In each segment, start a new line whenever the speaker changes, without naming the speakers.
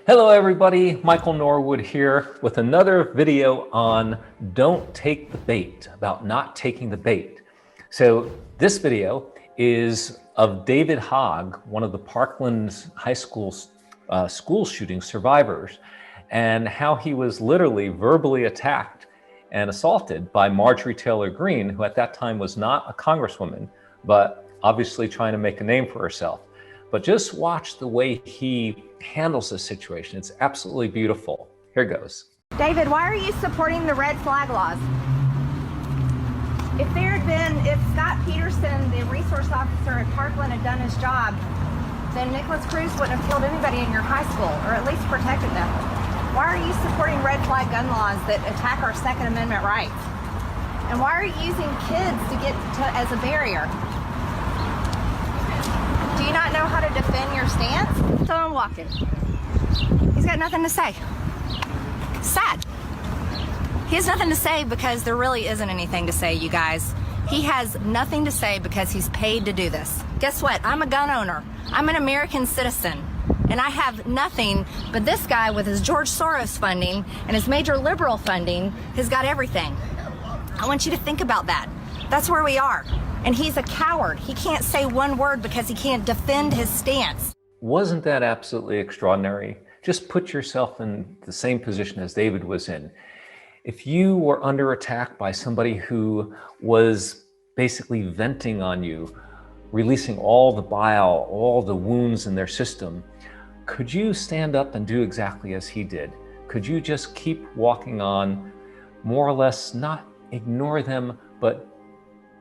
Hello everybody, Michael Norwood here with another video on don't take the bait, about not taking the bait. So this video is of David Hogg, one of the Parkland High School school shooting survivors, and how he was literally verbally attacked and assaulted by Marjorie Taylor Greene, who at that time was not a congresswoman, but obviously trying to make a name for herself. But just watch the way he handles this situation. It's absolutely beautiful. Here goes.
David, why are you supporting the red flag laws? If Scott Peterson, the resource officer at Parkland, had done his job, then Nicholas Cruz wouldn't have killed anybody in your high school, or at least protected them. Why are you supporting red flag gun laws that attack our Second Amendment rights? And why are you using kids as a barrier? Do you not know how to defend your stance? So I'm walking. He's got nothing to say. Sad. He has nothing to say because there really isn't anything to say, you guys. He has nothing to say because he's paid to do this. Guess what? I'm a gun owner. I'm an American citizen. And I have nothing, but this guy with his George Soros funding and his major liberal funding has got everything. I want you to think about that. That's where we are. And he's a coward. He can't say one word because he can't defend his stance.
Wasn't that absolutely extraordinary? Just put yourself in the same position as David was in. If you were under attack by somebody who was basically venting on you, releasing all the bile, all the wounds in their system, could you stand up and do exactly as he did? Could you just keep walking on, more or less not ignore them, but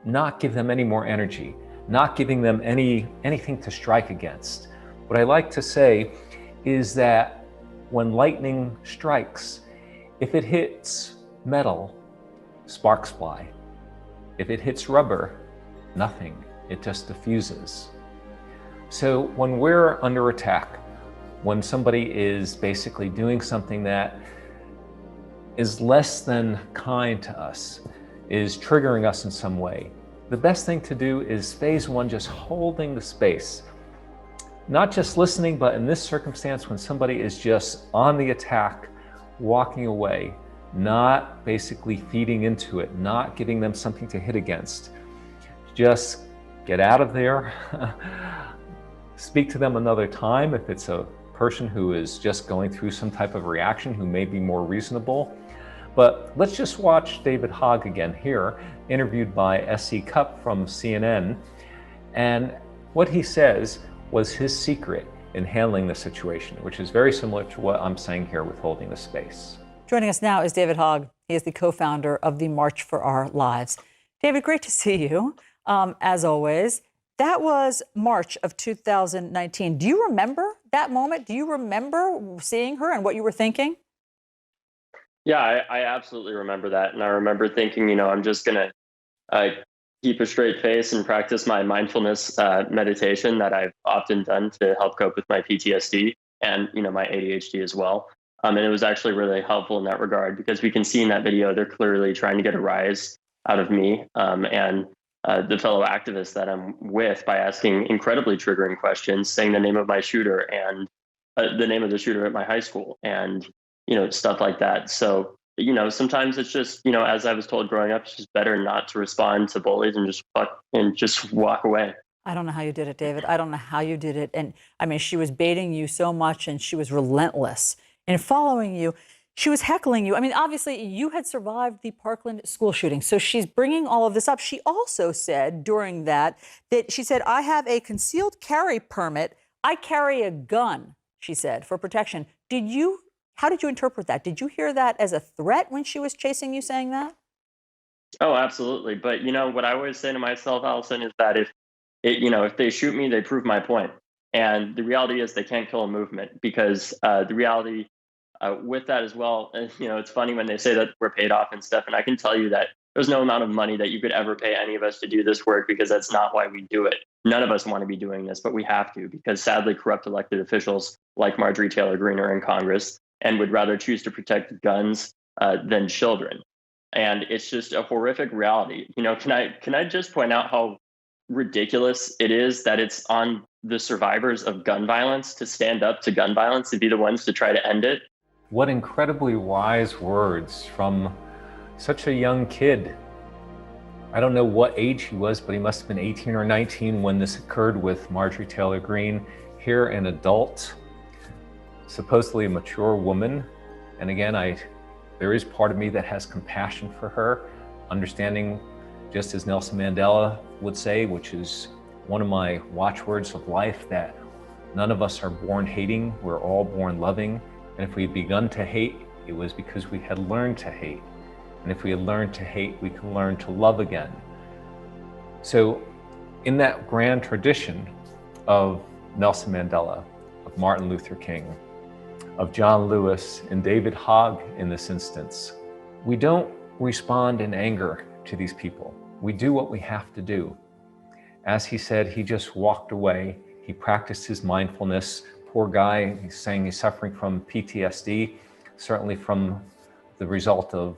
not give them any more energy, not giving them anything to strike against? What I like to say is that when lightning strikes, if it hits metal, sparks fly. If it hits rubber, nothing. It just diffuses. So when we're under attack, when somebody is basically doing something that is less than kind to us, is triggering us in some way, the best thing to do is phase one, just holding the space. Not just listening, but in this circumstance, when somebody is just on the attack, walking away, not basically feeding into it, not giving them something to hit against. Just get out of there. Speak to them another time if it's a person who is just going through some type of reaction who may be more reasonable. But let's just watch David Hogg again here, interviewed by S.C. Cupp from CNN. And what he says was his secret in handling the situation, which is very similar to what I'm saying here with holding the space.
Joining us now is David Hogg. He is the co-founder of the March for Our Lives. David, great to see you, as always. That was March of 2019. Do you remember that moment? Do you remember seeing her and what you were thinking?
Yeah, I absolutely remember that. And I remember thinking, I'm just going to keep a straight face and practice my mindfulness meditation that I've often done to help cope with my PTSD and, my ADHD as well. And it was actually really helpful in that regard because we can see in that video, they're clearly trying to get a rise out of me and the fellow activists that I'm with by asking incredibly triggering questions, saying the name of my shooter and the name of the shooter at my high school and, stuff like that. So, sometimes it's just, as I was told growing up, it's just better not to respond to bullies and just walk away.
I don't know how you did it, David. I don't know how you did it. And I mean, she was baiting you so much and she was relentless in following you. She was heckling you. I mean, obviously you had survived the Parkland school shooting. So she's bringing all of this up. She also said during that she said, I have a concealed carry permit. I carry a gun, she said, for protection. How did you interpret that? Did you hear that as a threat when she was chasing you saying that?
Oh, absolutely. But, what I always say to myself, Allison, is that if they shoot me, they prove my point. And the reality is they can't kill a movement because the reality with that as well, it's funny when they say that we're paid off and stuff. And I can tell you that there's no amount of money that you could ever pay any of us to do this work because that's not why we do it. None of us want to be doing this, but we have to because sadly corrupt elected officials like Marjorie Taylor Greene are in Congress and would rather choose to protect guns than children. And it's just a horrific reality. Can I just point out how ridiculous it is that it's on the survivors of gun violence to stand up to gun violence, to be the ones to try to end it.
What incredibly wise words from such a young kid. I don't know what age he was, but he must have been 18 or 19 when this occurred with Marjorie Taylor Greene. Here, an adult, supposedly a mature woman. And again, there is part of me that has compassion for her, understanding, just as Nelson Mandela would say, which is one of my watchwords of life, that none of us are born hating, we're all born loving. And if we had begun to hate, it was because we had learned to hate. And if we had learned to hate, we can learn to love again. So in that grand tradition of Nelson Mandela, of Martin Luther King, of John Lewis and David Hogg in this instance, we don't respond in anger to these people. We do what we have to do. As he said, he just walked away. He practiced his mindfulness. Poor guy, he's saying he's suffering from PTSD, certainly from the result of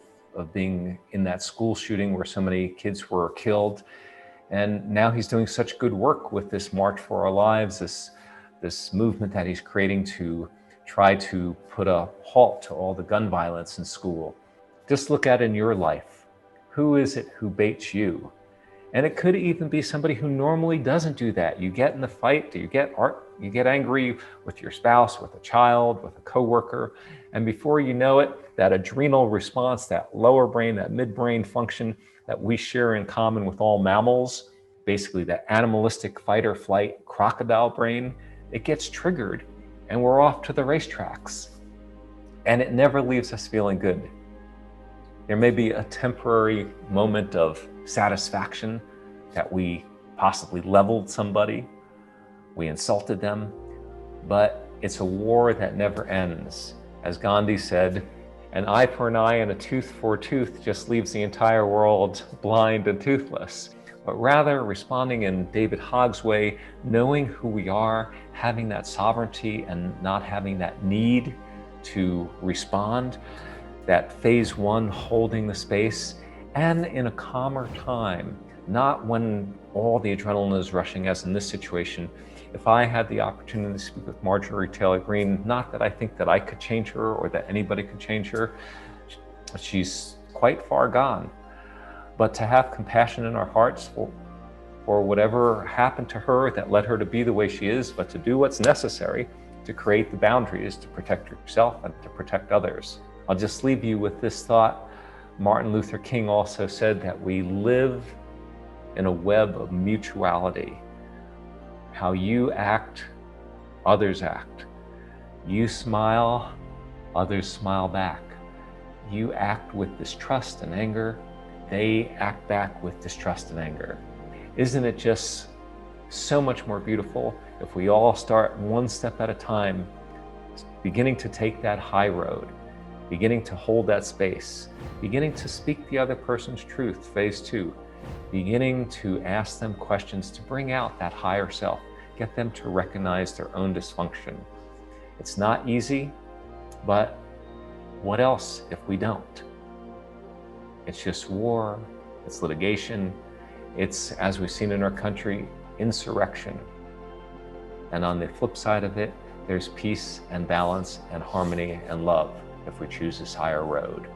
being in that school shooting where so many kids were killed. And now he's doing such good work with this March for Our Lives, this movement that he's creating to try to put a halt to all the gun violence in school. Just look at in your life. Who is it who baits you? And it could even be somebody who normally doesn't do that. You get in the fight, you get angry with your spouse, with a child, with a coworker, and before you know it, that adrenal response, that lower brain, that midbrain function that we share in common with all mammals, basically that animalistic fight or flight crocodile brain, it gets triggered and we're off to the racetracks. And it never leaves us feeling good. There may be a temporary moment of satisfaction that we possibly leveled somebody, we insulted them, but it's a war that never ends. As Gandhi said, an eye for an eye and a tooth for a tooth just leaves the entire world blind and toothless. But rather responding in David Hogg's way, knowing who we are, having that sovereignty and not having that need to respond, that phase one, holding the space, and in a calmer time, not when all the adrenaline is rushing, as in this situation. If I had the opportunity to speak with Marjorie Taylor Greene, not that I think that I could change her or that anybody could change her, she's quite far gone. But to have compassion in our hearts for whatever happened to her that led her to be the way she is, but to do what's necessary to create the boundaries to protect yourself and to protect others. I'll just leave you with this thought. Martin Luther King also said that we live in a web of mutuality. How you act, others act. You smile, others smile back. You act with distrust and anger, they act back with distrust and anger. Isn't it just so much more beautiful if we all start one step at a time, beginning to take that high road, beginning to hold that space, beginning to speak the other person's truth, phase two, beginning to ask them questions to bring out that higher self, get them to recognize their own dysfunction. It's not easy, but what else if we don't? It's just war, it's litigation, it's, as we've seen in our country, insurrection. And on the flip side of it, there's peace and balance and harmony and love if we choose this higher road.